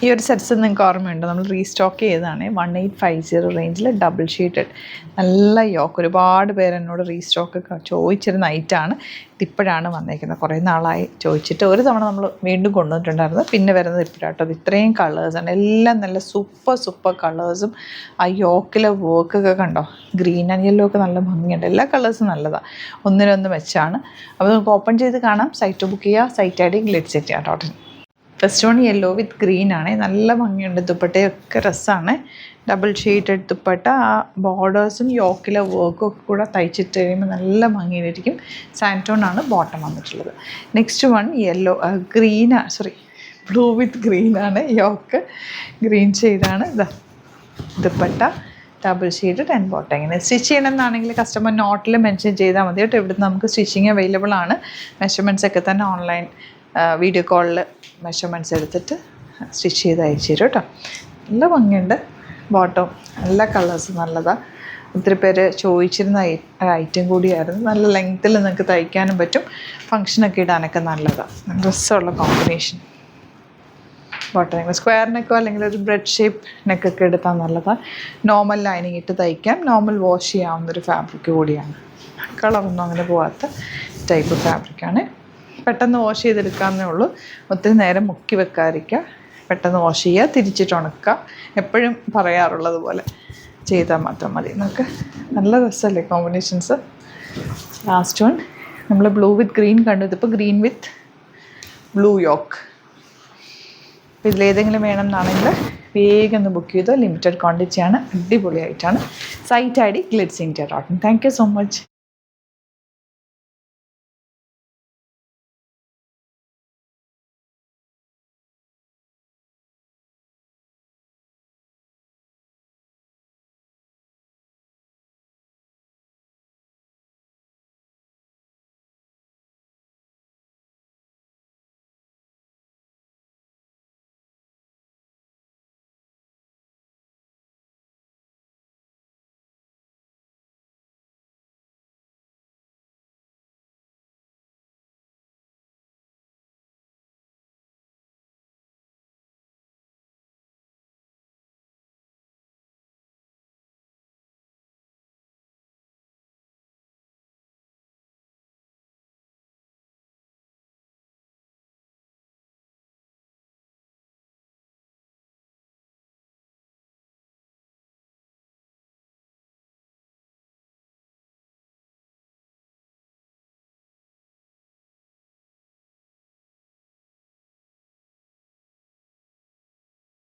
ഈ ഒരു സെറ്റ്സ് നിങ്ങൾക്ക് ഓർമ്മയുണ്ട്, നമ്മൾ റീസ്റ്റോക്ക് ചെയ്തതാണ്. 1850 റേഞ്ചിൽ ഡബിൾ ഷീറ്റഡ് നല്ല യോക്ക്. ഒരുപാട് പേര് എന്നോട് റീസ്റ്റോക്ക് ചോദിച്ചിരുന്ന ഐറ്റമാണ്. ഇതിപ്പോഴാണ് വന്നേക്കുന്നത്. കുറേ നാളായി ചോദിച്ചിട്ട് ഒരു തവണ നമ്മൾ വീണ്ടും കൊണ്ടുവന്നിട്ടുണ്ടായിരുന്നു. പിന്നെ വരുന്നത് ഇപ്പോഴാട്ടോ. അത് ഇത്രയും കളേഴ്സാണ്, എല്ലാം നല്ല സൂപ്പർ കളേഴ്സും. ആ യോക്കിലെ വർക്കൊക്കെ കണ്ടോ, ഗ്രീൻ ആൻഡ് യെല്ലോ ഒക്കെ നല്ല ഭംഗിയുണ്ട്. എല്ലാ കളേഴ്സും നല്ലതാണ്, ഒന്നിനൊന്ന് വെച്ചാണ്. അപ്പോൾ നമുക്ക് ഓപ്പൺ ചെയ്ത് കാണാം. സൈറ്റ് ബുക്ക് ചെയ്യുക, സൈറ്റ് ഐ ഡി ഗ്ലിഡ് സെറ്റ് ചെയ്യാം ടോട്ടൽ. ഫസ്റ്റ് വൺ യെല്ലോ വിത്ത് ഗ്രീൻ ആണ്, നല്ല ഭംഗിയുണ്ട്. ദുപ്പട്ടയൊക്കെ രസമാണ്, ഡബിൾ ഷെയ്ഡഡ് ദുപ്പട്ട. ആ ബോർഡേഴ്സും യോക്കിലെ വർക്കും ഒക്കെ കൂടെ തയ്ച്ചിട്ട് കഴിയുമ്പോൾ നല്ല ഭംഗിയിലിരിക്കും. സാൻറ്റോൺ ആണ് ബോട്ടം വന്നിട്ടുള്ളത്. നെക്സ്റ്റ് വൺ യെല്ലോ ബ്ലൂ വിത്ത് ഗ്രീൻ ആണ്, യോക്ക് ഗ്രീൻ ഷെയ്ഡാണ്. Dupatta double shaded and bottom. ഇങ്ങനെ സ്റ്റിച്ച് ചെയ്യണമെന്നാണെങ്കിൽ കസ്റ്റമർ നോട്ടിൽ മെൻഷൻ ചെയ്താൽ മതി കേട്ടോ. ഇവിടുന്ന് നമുക്ക് സ്റ്റിച്ചിങ് അവൈലബിൾ ആണ്. മെഷർമെൻറ്റ്സ് ഒക്കെ തന്നെ ഓൺലൈൻ വീഡിയോ കോളിൽ മെഷർമെൻറ്റ്സ് എടുത്തിട്ട് സ്റ്റിച്ച് ചെയ്ത് അയച്ചു തരും കേട്ടോ. നല്ല ഭംഗിയുണ്ട്. ബോട്ടം നല്ല കളേഴ്സ് നല്ലതാണ്. ഒത്തിരി പേര് ചോദിച്ചിരുന്ന ഐറ്റം കൂടിയായിരുന്നു. നല്ല ലെങ്ത്തിൽ നിങ്ങൾക്ക് തയ്ക്കാനും പറ്റും, ഫങ്ഷനൊക്കെ ഇടാനൊക്കെ നല്ലതാണ്. ഡ്രസ്സുള്ള കോമ്പിനേഷൻ. ബോട്ടം സ്ക്വയർ നെക്കോ അല്ലെങ്കിൽ ഒരു ബ്രെഡ് ഷേപ്പ് നെക്കൊക്കെ എടുത്താൽ നല്ലതാണ്. നോർമൽ ലൈനിങ് ഇട്ട് തയ്ക്കാം, നോർമൽ വാഷ് ചെയ്യാവുന്നൊരു ഫാബ്രിക് കൂടിയാണ്. കളറൊന്നും അങ്ങനെ പോകാത്ത ടൈപ്പ് ഫാബ്രിക്കാണ്. പെട്ടെന്ന് വാഷ് ചെയ്തെടുക്കാമെന്നേ ഉള്ളൂ. ഒത്തിരി നേരം മുക്കി വെക്കാതിരിക്കുക, പെട്ടെന്ന് വാഷ് ചെയ്യുക, തിരിച്ചിട്ട് ഉണക്കുക. എപ്പോഴും പറയാറുള്ളത് പോലെ ചെയ്താൽ മാത്രം മതി. നമുക്ക് നല്ല രസമല്ലേ കോമ്പിനേഷൻസ്. ലാസ്റ്റ് വൺ നമ്മൾ ബ്ലൂ വിത്ത് ഗ്രീൻ കണ്ടു. ഇതിപ്പോൾ ഗ്രീൻ വിത്ത് ബ്ലൂ യോക്ക്. അപ്പോൾ ഇതിലേതെങ്കിലും വേണമെന്നാണെങ്കിൽ വേഗം ഒന്ന് ബുക്ക് ചെയ്തോ. ലിമിറ്റഡ് ക്വാണ്ടിറ്റിയാണ്, അടിപൊളിയായിട്ടാണ്. സൈറ്റ് ഐ ഡി ഗ്ലിഡ്സ് ഇന്ത്യ.in. Thank you so much.